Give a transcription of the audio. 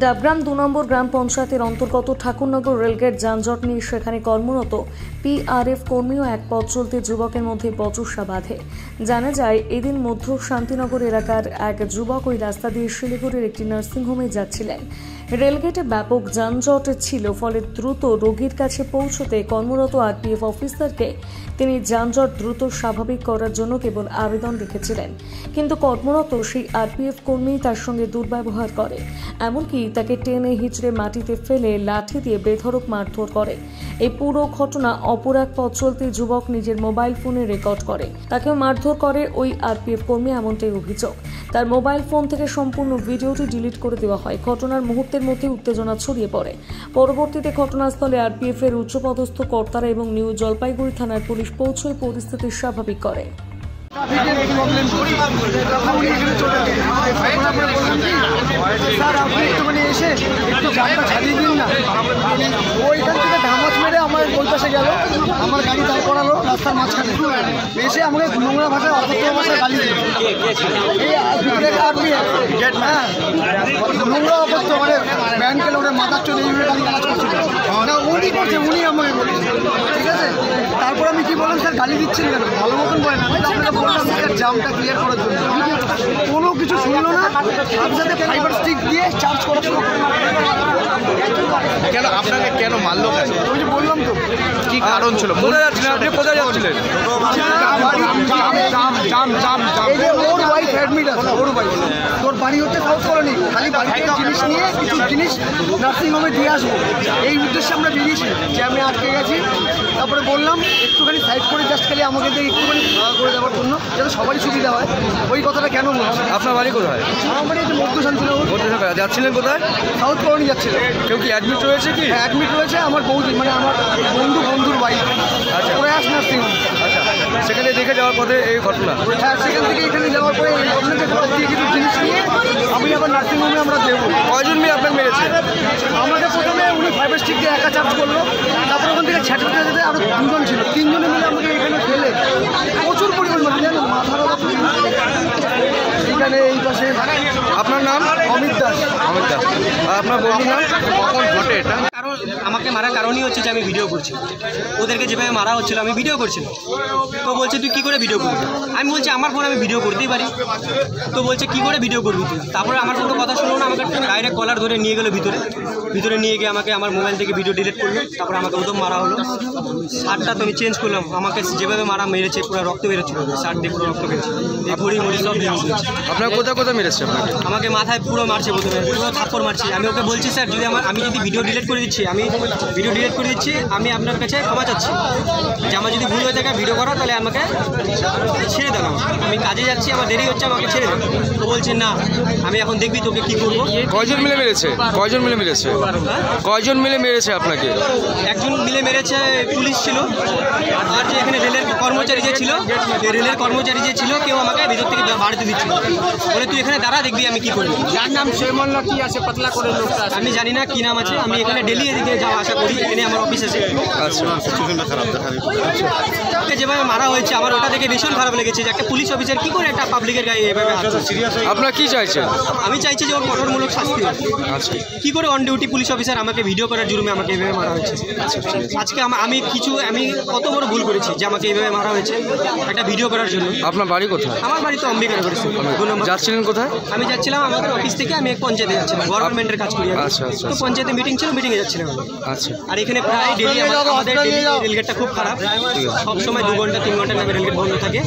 ডাবগ্রাম ২ নম্বর গ্রাম পঞ্চায়েতের অন্তর্গত ঠাকুরনগর রেলগেট যানজট নিয়ে সেখানে কর্মরত পিআরএফ কর্মী ও এক পথ চলতি যুবকের মধ্যে বচসা বাধে। জানা যায়, এদিন মধ্য শান্তিনগর এলাকার এক যুবক ওই রাস্তা দিয়ে শিলিগুড়ির একটি নার্সিংহোমে যাচ্ছিলেন। রেলগেটে ব্যাপক যানজট ছিল, ফলে দ্রুত রোগীর কাছে পৌঁছতে কর্মরত আরপিএফ অফিসারকে তিনি যানজট দ্রুত স্বাভাবিক করার জন্য কেবল আবেদন রেখেছিলেন, কিন্তু কর্মরত সেই আরপিএফ কর্মী তার সঙ্গে দুর্ব্যবহার করে, এমনকি তাকে টেনে হিচড়ে মাটিতে ফেলে লাঠি দিয়ে বেধড়ক মারধর করে। এই পুরো ঘটনা অপর এক পথ চলতি যুবক নিজের মোবাইল ফোনে রেকর্ড করে। তাকেও মারধর করে ওই আরপিএফ কর্মী, এমনটাই অভিযোগ। তার মোবাইল ফোন থেকে সম্পূর্ণ ভিডিওটি ডিলিট করে দেওয়া হয়। ঘটনার মুহূর্তের মধ্যে উত্তেজনা ছড়িয়ে পড়ে। পরবর্তীতে ঘটনাস্থলে আরপিএফ এর উচ্চপদস্থ কর্তারা এবং নিউ জলপাইগুড়ি থানার পুলিশ পৌঁছয় পরিস্থিতি স্বাভাবিক করে। স্যার, আপনি একটুখানি এসে একটু গাড়িটা ছাড়িয়ে দিন না। ওইখান থেকে ধামাচ মেরে আমার ওই পাশে গেল, আমার গাড়ি দাঁড় করালো রাস্তার মাঝখানে, এসে আমাকে নোংরা ভাষায় অসত্য ভাষায় গালি দিল। হ্যাঁ, নোংরা অসত্য মানে ব্যাংকে ওটা মাথার চলে এইভাবে গালি গালাজ করছিল না, উনি করছে, উনি আমাকে বলেছে। ঠিক আছে, তারপর আমি কি বললাম, স্যার গালি দিচ্ছেন কেন? ভালো মতন বলেন। আমি আপনাকে বললাম স্যার জামটা ক্লিয়ার করার জন্য, কোনো কিছু শুনলো না। তার সাথে ফাইবার স্টিক দিয়ে চার্জ করা শুরু করলো। কেন আপনাকে কেন মারলো? কেন? ওই যে বললাম তো, কি কারণ ছিল? কোথায় যাচ্ছিলেন আপনি? কোথায় যাচ্ছিলেন? ওর ওয়াইফ অ্যাডমিট আছে, ওর ওয়াইফ। তোর বাড়ি হচ্ছে সাউথ কলোনি, খালি বাড়িতে জিনিস নিয়ে কিছু জিনিস নার্সিংহোমে দিয়ে আসবো, এই উদ্দেশ্যে আমরা বেরিয়েছি। যে আমি আটকে গেছি, তারপরে বললাম একটুখানি সাইড করে জাস্ট খালি আমাকে একটুখানি ভাড়া করে দেওয়ার জন্য, যাতে সবারই সুবিধা হয়। ওই কথাটা কেন বলছি? আপনার বাড়ি কোথায়? আমার বাড়ি হচ্ছে মধ্য শান্তিনগর। যাচ্ছিলেন কোথায়? সাউথ কলোনি যাচ্ছিলেন। কেউ কি অ্যাডমিট রয়েছে? কি অ্যাডমিট রয়েছে? আমার বৌদি, মানে আমার বন্ধুর বাড়ি। আচ্ছা, প্রয়াস নার্সিংহোম। আচ্ছা, সেখানে দেখে যাওয়ার পথে এই ঘটনা? হ্যাঁ, সেখান থেকে এখানে যাওয়ার পরে এই ঘটনাকে দিয়ে কিছু জিনিস নিয়ে আমি আবার নার্সিংহোমে আমরা দেবো। কয়জন মিলে আপনার মেরেছে? আমাকে প্রথমে উনি ফাইবার স্টিক দিয়ে একা চার্জ করলো, তারপরে ওখান থেকে ছ্যাঁচড়ে যেতে আরও দুজন ছিল, তিনজনে মিলে আমাকে এখানে ফেলে প্রচুর পরিমাণ মানে জানেন মাথার এইখানে এই পাশে। আপনার নাম? অমিত দাস। অমিত দাস। আর আপনার বন্ধুর নাম? কখন ঘটে এটা? কারণ আমাকে মারার কারণই হচ্ছে যে আমি ভিডিও করছি, ওদেরকে যেভাবে মারা হচ্ছিল আমি ভিডিও করছিলাম। তো বলছে তুই কী করে ভিডিও করবি? আমি বলছি আমার ফোন আমি ভিডিও করতেই পারি। তো বলছে কী করে ভিডিও করবি তুই? তারপরে আমার কোনো কথা শুনলো না, আমাকে ডাইরেক্ট কলার ধরে নিয়ে গেলো ভিতরে নিয়ে গিয়ে আমাকে আমার মোবাইল থেকে ভিডিও ডিলিট করলো। তারপরে আমাকে ওদম মারা হলো। শার্টটা তো আমি চেঞ্জ করলাম, আমাকে যেভাবে মারা মেরেছে পুরো রক্ত বেরোচ্ছিল, শার্ট দিয়ে পুরো রক্ত বেরোচ্ছে, ঘড়ি সব ভেঙে। আপনার কোথায় কোথায় মেরেছে? আমাকে মাথায় পুরো মারছে, প্রথমে পুরো থাপ্পড় মারছে। আমি ওকে বলছি স্যার যদি আমি যদি ভিডিও ডিলিট করে দিচ্ছি, আমি আপনার কাছে ক্ষমা চাচ্ছি যে আমার যদি ভুল হয়ে থাকে ভিডিও করা, তাহলে আমাকে ছেড়ে দেন, আমি কাজে যাচ্ছি, আমার দেরি হচ্ছে, আমাকে ছেড়ে দেন। তো বলছে না, আমি এখন দেখবি তোকে কী করবো। কয়জন মিলে মেরেছে? কয়জন মিলে মেরেছে আপনাকে? একজন মিলে মেরেছে, পুলিশ ছিল, আর যে এখানে রেলের কর্মচারী যে ছিল কেউ আমাকে ভিতর থেকে বাড়িতে দিচ্ছিল, বলে তুই এখানে দাঁড়া, দেখবি আমি কী করবি। যার নাম শেমল কি আছে, পাতলা করে লোকটা, আমি জানি না কী নাম আছে, আমি এখানে ডেলি এদিকে যাওয়া আসা করি, এখানে আমার অফিস আছে। ওকে যেভাবে মারা হয়েছে আমার ওটা দেখে ভীষণ খারাপ লেগেছে যে একটা পুলিশ অফিসার কী করে একটা পাবলিকের গায়ে এভাবে। আপনারা কি চাইছেন? আমি চাইছি যে ওর কঠোরমূলক শাস্তি। আচ্ছা, কী করে অন ডিউটি পুলিশ অফিসার আমাকে ভিডিও করার জুলুমে আমাকে এভাবে মারা হয়েছে? আজকে আমি কত বড় ভুল করেছি যে আমাকে এইভাবে মারা হয়েছে একটা ভিডিও করার জন্য। আপনার বাড়ি কোথায়? আমার বাড়ি তো অম্বিকার করেছি। যাচ্ছিলেন কোথায়? আমি যাচ্ছিলাম আমাদের অফিস থেকে, আমি এক পঞ্চায়েতে যাচ্ছিলাম, গভর্নমেন্টের কাজ করি। আচ্ছা আচ্ছা, তো পঞ্চায়েতে মিটিং ছিল, মিটিংয়ে যাচ্ছিলাম। আচ্ছা, আর এখানে প্রায় ডেলি আমাদের রেলগেটটা খুব খারাপ, সবসময় 2 ঘন্টা 3 ঘন্টার নামে রেলগেট বন্ধ থাকে।